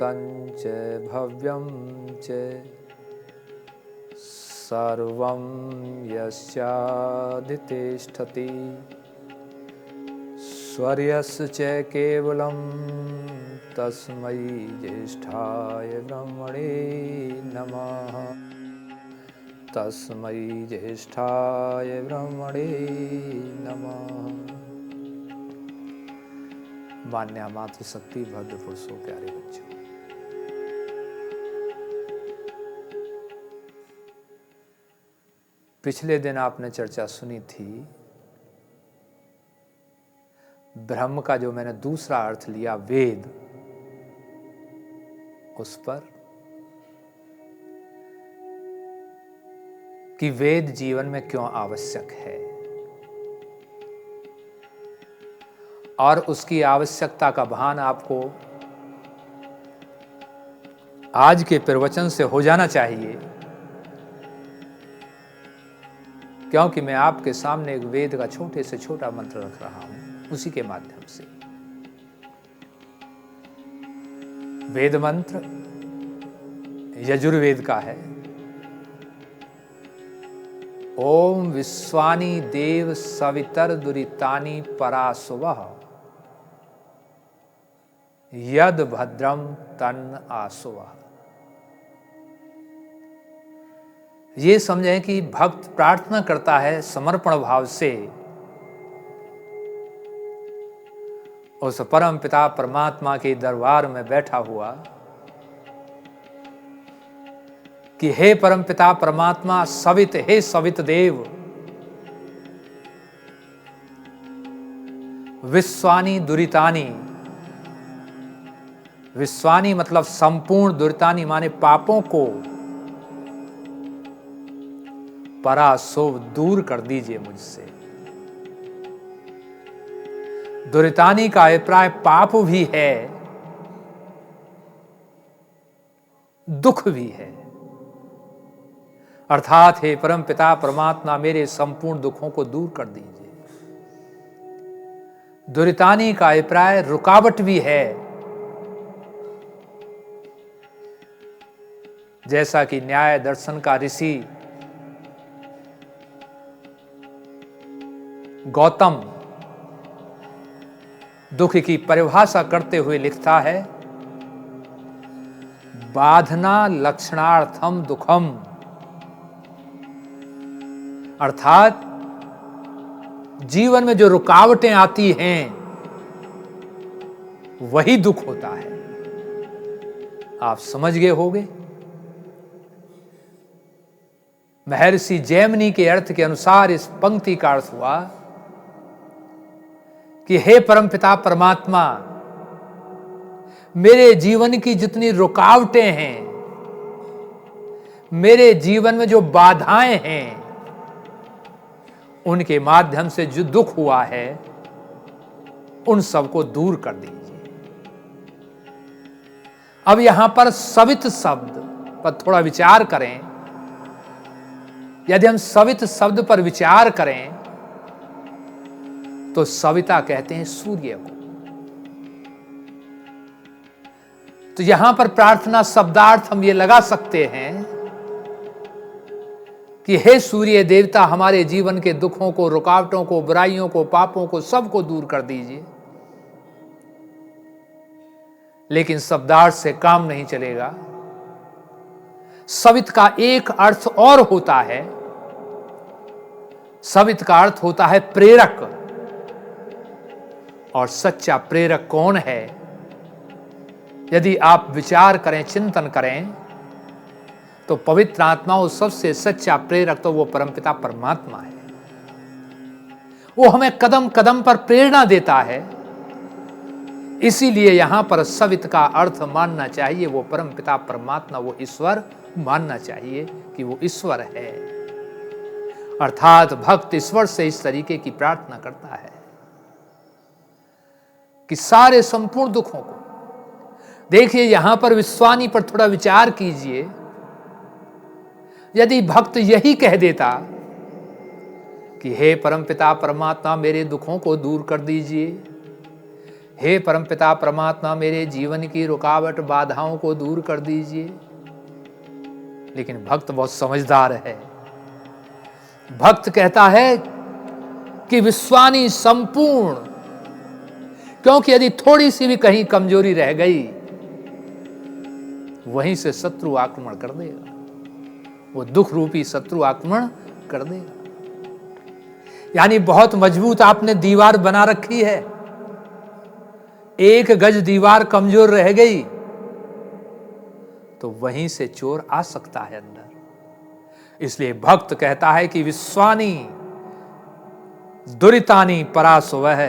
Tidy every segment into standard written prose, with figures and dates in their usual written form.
भूतं च भव्यं च सर्वं यस्याधितिष्ठति स्वर्यस्य च केवलं तस्मै ज्येष्ठाय ब्रह्मणे नमः। तस्मै ज्येष्ठाय ब्रह्मणे नमः। मान्या मातृशक्ति भद्र पुरुषों, प्यारे बच्चों, पिछले दिन आपने चर्चा सुनी थी ब्रह्म का जो मैंने दूसरा अर्थ लिया वेद, उस पर कि वेद जीवन में क्यों आवश्यक है और उसकी आवश्यकता का भान आपको आज के प्रवचन से हो जाना चाहिए, क्योंकि मैं आपके सामने एक वेद का छोटे से छोटा मंत्र रख रहा हूं, उसी के माध्यम से। वेद मंत्र यजुर्वेद का है। ओम विश्वानि देव सवितर दुरितानि परासुवः यद भद्रम तन्न आसुवः। ये समझें कि भक्त प्रार्थना करता है समर्पण भाव से उस परम पिता परमात्मा के दरबार में बैठा हुआ कि हे परम पिता परमात्मा सवित, हे सवित देव, विश्वानि दुरितानि, विश्वानि मतलब संपूर्ण, दुरितानि माने पापों को, परासो दूर कर दीजिए मुझसे। दुरितानि का अभिप्राय पाप भी है, दुख भी है। अर्थात हे परम पिता परमात्मा मेरे संपूर्ण दुखों को दूर कर दीजिए। दुरितानि का अभिप्राय रुकावट भी है, जैसा कि न्याय दर्शन का ऋषि गौतम दुख की परिभाषा करते हुए लिखता है, बाधना लक्षणार्थम दुखम, अर्थात जीवन में जो रुकावटें आती हैं वही दुख होता है। आप समझ गए होंगे। महर्षि जैमिनी के अर्थ के अनुसार इस पंक्ति का अर्थ हुआ कि हे परमपिता परमात्मा, मेरे जीवन की जितनी रुकावटें हैं, मेरे जीवन में जो बाधाएं हैं, उनके माध्यम से जो दुख हुआ है उन सबको दूर कर दीजिए। अब यहां पर सवित शब्द पर थोड़ा विचार करें। यदि हम सवित शब्द पर विचार करें तो सविता कहते हैं सूर्य को। तो यहां पर प्रार्थना शब्दार्थ हम ये लगा सकते हैं कि हे सूर्य देवता, हमारे जीवन के दुखों को, रुकावटों को, बुराइयों को, पापों को, सबको दूर कर दीजिए। लेकिन शब्दार्थ से काम नहीं चलेगा। सवित का एक अर्थ और होता है। सवित का अर्थ होता है प्रेरक। और सच्चा प्रेरक कौन है? यदि आप विचार करें, चिंतन करें, तो पवित्र आत्मा और सबसे सच्चा प्रेरक तो वो परमपिता परमात्मा है। वो हमें कदम कदम पर प्रेरणा देता है। इसीलिए यहां पर सवित का अर्थ मानना चाहिए वो परमपिता परमात्मा, वो ईश्वर मानना चाहिए कि वो ईश्वर है। अर्थात भक्त ईश्वर से इस तरीके की प्रार्थना करता है कि सारे संपूर्ण दुखों को देखिए। यहां पर विश्वानी पर थोड़ा विचार कीजिए। यदि भक्त यही कह देता कि हे परमपिता परमात्मा मेरे दुखों को दूर कर दीजिए, हे परमपिता परमात्मा मेरे जीवन की रुकावट बाधाओं को दूर कर दीजिए। लेकिन भक्त बहुत समझदार है। भक्त कहता है कि विश्वानी संपूर्ण, क्योंकि यदि थोड़ी सी भी कहीं कमजोरी रह गई वहीं से शत्रु आक्रमण कर देगा, वो दुख रूपी शत्रु आक्रमण कर देगा। यानी बहुत मजबूत आपने दीवार बना रखी है, 1 गज दीवार कमजोर रह गई तो वहीं से चोर आ सकता है अंदर। इसलिए भक्त कहता है कि विश्वानी दुरितानी परासवह,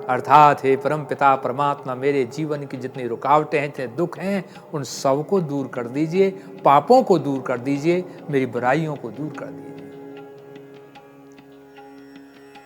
अर्थात हे परमपिता परमात्मा मेरे जीवन की जितनी रुकावटें हैं, जितने दुख हैं, उन सब को दूर कर दीजिए, पापों को दूर कर दीजिए, मेरी बुराइयों को दूर कर दीजिए।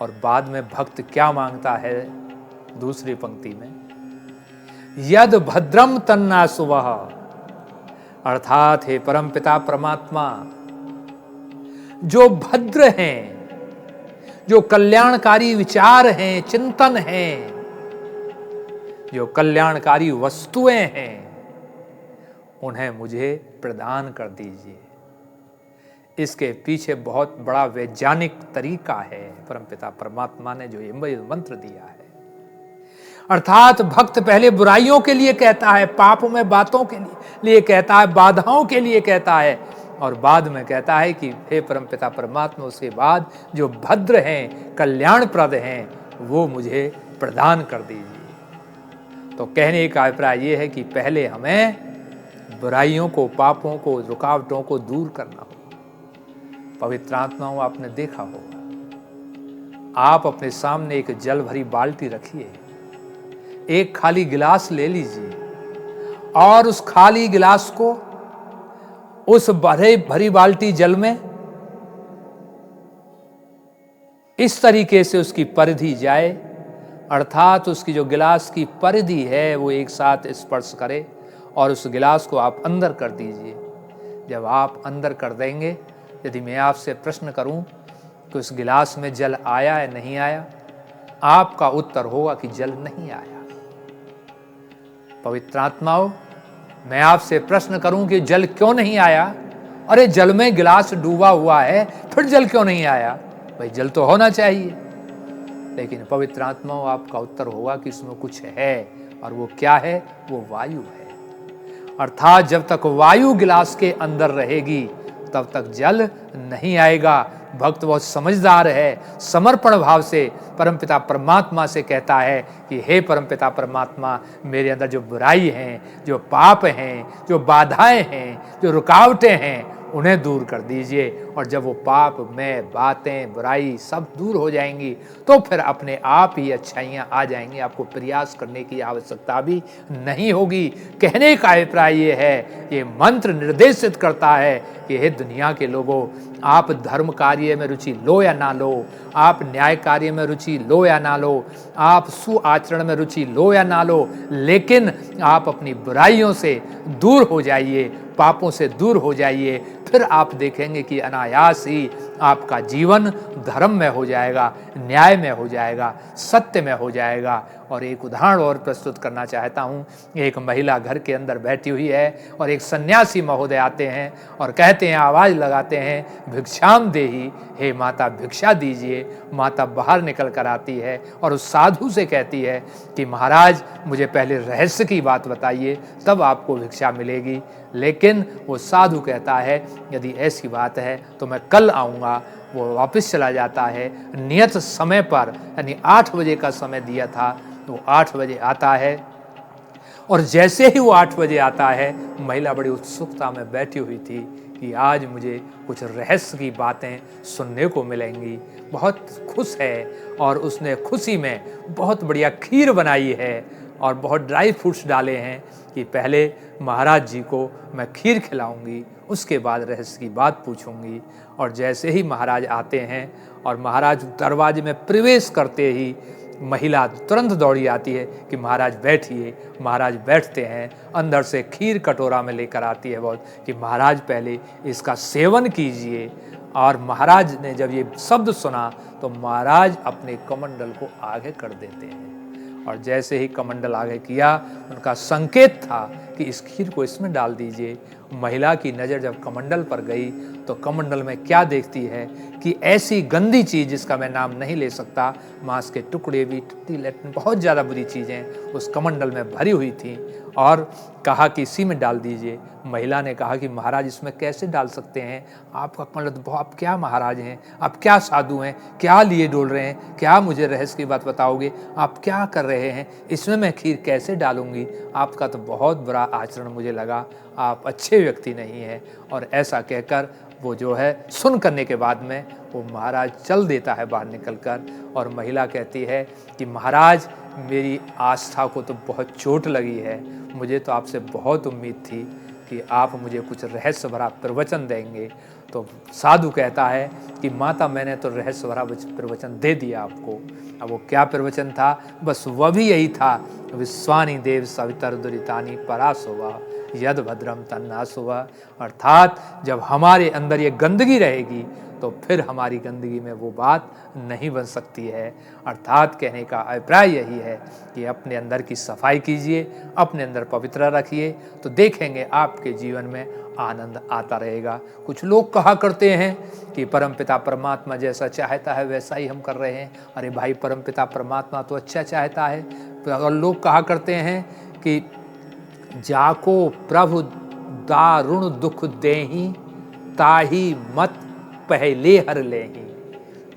और बाद में भक्त क्या मांगता है दूसरी पंक्ति में, यद भद्रम तन्ना सुवह, अर्थात हे परमपिता परमात्मा जो भद्र हैं, जो कल्याणकारी विचार हैं, चिंतन हैं, जो कल्याणकारी वस्तुएं हैं, उन्हें मुझे प्रदान कर दीजिए। इसके पीछे बहुत बड़ा वैज्ञानिक तरीका है परमपिता परमात्मा ने जो ये मंत्र दिया है। अर्थात भक्त पहले बुराइयों के लिए कहता है, पाप में बातों के लिए कहता है, बाधाओं के लिए कहता है, और बाद में कहता है कि हे परमपिता परमात्मा उसके बाद जो भद्र हैं, कल्याणप्रद हैं, वो मुझे प्रदान कर दीजिए। तो कहने का अभिप्राय ये है कि पहले हमें बुराइयों को, पापों को, रुकावटों को दूर करना होगा। पवित्र आत्माओं, आपने देखा होगा, आप अपने सामने एक जल भरी बाल्टी रखिए, एक खाली गिलास ले लीजिए और उस खाली गिलास को उस भरी बाल्टी जल में इस तरीके से उसकी परिधि जाए, अर्थात उसकी जो गिलास की परिधि है वो एक साथ स्पर्श करे और उस गिलास को आप अंदर कर दीजिए। जब आप अंदर कर देंगे, यदि मैं आपसे प्रश्न करूं कि उस गिलास में जल आया या नहीं आया, आपका उत्तर होगा कि जल नहीं आया। पवित्र आत्माओं, मैं आपसे प्रश्न करूं कि जल क्यों नहीं आया? अरे जल में गिलास डूबा हुआ है, फिर जल क्यों नहीं आया? भाई जल तो होना चाहिए। लेकिन पवित्र आत्माओं, आपका उत्तर होगा कि इसमें कुछ है, और वो क्या है? वो वायु है। अर्थात जब तक वायु गिलास के अंदर रहेगी तब तक जल नहीं आएगा। भक्त बहुत समझदार है, समर्पण भाव से परमपिता परमात्मा से कहता है कि हे परमपिता परमात्मा, मेरे अंदर जो बुराई हैं, जो पाप हैं, जो बाधाएं हैं, जो रुकावटें हैं, उन्हें दूर कर दीजिए। और जब वो पाप में बातें, बुराई सब दूर हो जाएंगी तो फिर अपने आप ही अच्छाइयाँ आ जाएंगी, आपको प्रयास करने की आवश्यकता भी नहीं होगी। कहने का अभिप्राय ये है, ये मंत्र निर्देशित करता है कि हे दुनिया के लोगों, आप धर्म कार्य में रुचि लो या ना लो, आप न्याय कार्य में रुचि लो या ना लो, आप सुआचरण में रुचि लो या ना लो, लेकिन आप अपनी बुराइयों से दूर हो जाइए, पापों से दूर हो जाइए। फिर आप देखेंगे कि अनायास ही आपका जीवन धर्म में हो जाएगा, न्याय में हो जाएगा, सत्य में हो जाएगा। और एक उदाहरण और प्रस्तुत करना चाहता हूँ। एक महिला घर के अंदर बैठी हुई है और एक सन्यासी महोदय आते हैं और कहते हैं, आवाज़ लगाते हैं, भिक्षाम देहि, हे माता भिक्षा दीजिए। माता बाहर निकल कर आती है और उस साधु से कहती है कि महाराज मुझे पहले रहस्य की बात बताइए, तब आपको भिक्षा मिलेगी। लेकिन वो साधु कहता है, यदि ऐसी बात है तो मैं कल आऊँगा। वो वापस चला जाता है नियत समय पर, यानी 8 बजे का समय दिया था, तो 8 बजे आता है। और जैसे ही वो 8 बजे आता है, महिला बड़ी उत्सुकता में बैठी हुई थी कि आज मुझे कुछ रहस्य की बातें सुनने को मिलेंगी। बहुत खुश है और उसने खुशी में बहुत बढ़िया खीर बनाई है और बहुत ड्राई फ्रूट्स डाले हैं कि पहले महाराज जी को मैं खीर खिलाऊंगी, उसके बाद रहस्य की बात पूछूंगी। और जैसे ही महाराज आते हैं और महाराज दरवाजे में प्रवेश करते ही महिला तुरंत दौड़ी आती है कि महाराज बैठिए। महाराज बैठते हैं, अंदर से खीर कटोरा में लेकर आती है बहुत कि महाराज पहले इसका सेवन कीजिए। और महाराज ने जब ये शब्द सुना तो महाराज अपने कमंडल को आगे कर देते हैं और जैसे ही कमंडल आगे किया, उनका संकेत था कि इस खीर को इसमें डाल दीजिए। महिला की नज़र जब कमंडल पर गई तो कमंडल में क्या देखती है कि ऐसी गंदी चीज़ जिसका मैं नाम नहीं ले सकता, मांस के टुकड़े भी, टट्टी लैट्रिन, बहुत ज़्यादा बुरी चीज़ें उस कमंडल में भरी हुई थी, और कहा कि इसी में डाल दीजिए। महिला ने कहा कि महाराज इसमें कैसे डाल सकते हैं, आपका कमंडल तो, आप क्या महाराज हैं, आप क्या साधु हैं, क्या लिए डोल रहे हैं, क्या मुझे रहस्य की बात बताओगे, आप क्या कर रहे हैं, इसमें मैं खीर कैसे डालूंगी, आपका तो बहुत बुरा आचरण मुझे लगा, आप अच्छे व्यक्ति नहीं हैं। और ऐसा कहकर वो जो है सुन करने के बाद में वो महाराज चल देता है बाहर निकलकर, और महिला कहती है कि महाराज मेरी आस्था को तो बहुत चोट लगी है, मुझे तो आपसे बहुत उम्मीद थी कि आप मुझे कुछ रहस्य भरा प्रवचन देंगे। तो साधु कहता है कि माता मैंने तो रहस्य भरा प्रवचन दे दिया आपको। अब वो क्या प्रवचन था, बस वह भी यही था, विश्वानी देव सवितर दुरितानी परासोवा यद भद्रम तन्नासुवा, अर्थात जब हमारे अंदर ये गंदगी रहेगी तो फिर हमारी गंदगी में वो बात नहीं बन सकती है। अर्थात कहने का अभिप्राय यही है कि अपने अंदर की सफाई कीजिए, अपने अंदर पवित्र रखिए, तो देखेंगे आपके जीवन में आनंद आता रहेगा। कुछ लोग कहा करते हैं कि परमपिता परमात्मा जैसा चाहता है वैसा ही हम कर रहे हैं। अरे भाई, परमपिता परमात्मा तो अच्छा चाहता है। और लोग कहा करते हैं कि जाको प्रभु दारुण दुख देही, ताही मत पहले हर लेही।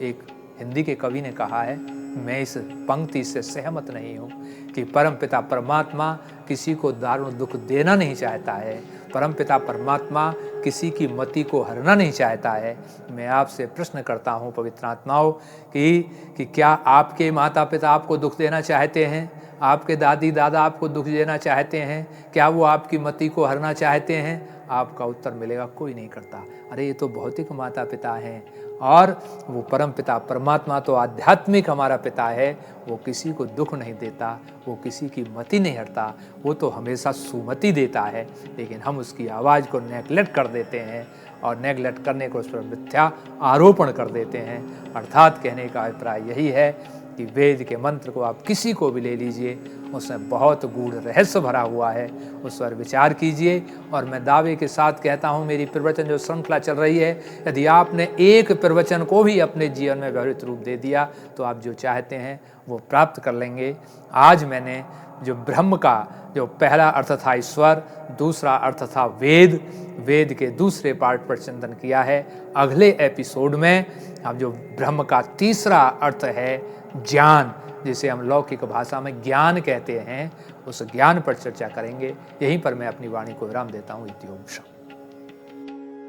एक हिंदी के कवि ने कहा है, मैं इस पंक्ति से सहमत नहीं हूँ कि परमपिता परमात्मा किसी को दारुण दुख देना नहीं चाहता है, परमपिता परमात्मा किसी की मति को हरना नहीं चाहता है। मैं आपसे प्रश्न करता हूँ पवित्र आत्माओं कि क्या आपके माता पिता आपको दुख देना चाहते हैं, आपके दादी दादा आपको दुख देना चाहते हैं, क्या वो आपकी मति को हरना चाहते हैं? आपका उत्तर मिलेगा कोई नहीं करता। अरे ये तो भौतिक माता पिता हैं, और वो परम पिता परमात्मा तो आध्यात्मिक हमारा पिता है। वो किसी को दुख नहीं देता, वो किसी की मति नहीं हरता, वो तो हमेशा सुमति देता है। लेकिन हम उसकी आवाज़ को नेगलेक्ट कर देते हैं, और नेगलेक्ट करने को उस पर मिथ्या आरोपण कर देते हैं। अर्थात कहने का अभिप्राय यही है कि वेद के मंत्र को आप किसी को भी ले लीजिए, उसमें बहुत गूढ़ रहस्य भरा हुआ है, उस पर विचार कीजिए। और मैं दावे के साथ कहता हूँ, मेरी प्रवचन जो श्रृंखला चल रही है, यदि आपने एक प्रवचन को भी अपने जीवन में व्यवहारिक रूप दे दिया तो आप जो चाहते हैं वो प्राप्त कर लेंगे। आज मैंने जो ब्रह्म का जो पहला अर्थ था ईश्वर, दूसरा अर्थ था वेद, वेद के दूसरे पार्ट पर चिंतन किया है। अगले एपिसोड में हम जो ब्रह्म का तीसरा अर्थ है ज्ञान, जिसे हम लौकिक भाषा में ज्ञान कहते हैं, उस ज्ञान पर चर्चा करेंगे। यहीं पर मैं अपनी वाणी को विराम देता हूँ। इति ओम शांति।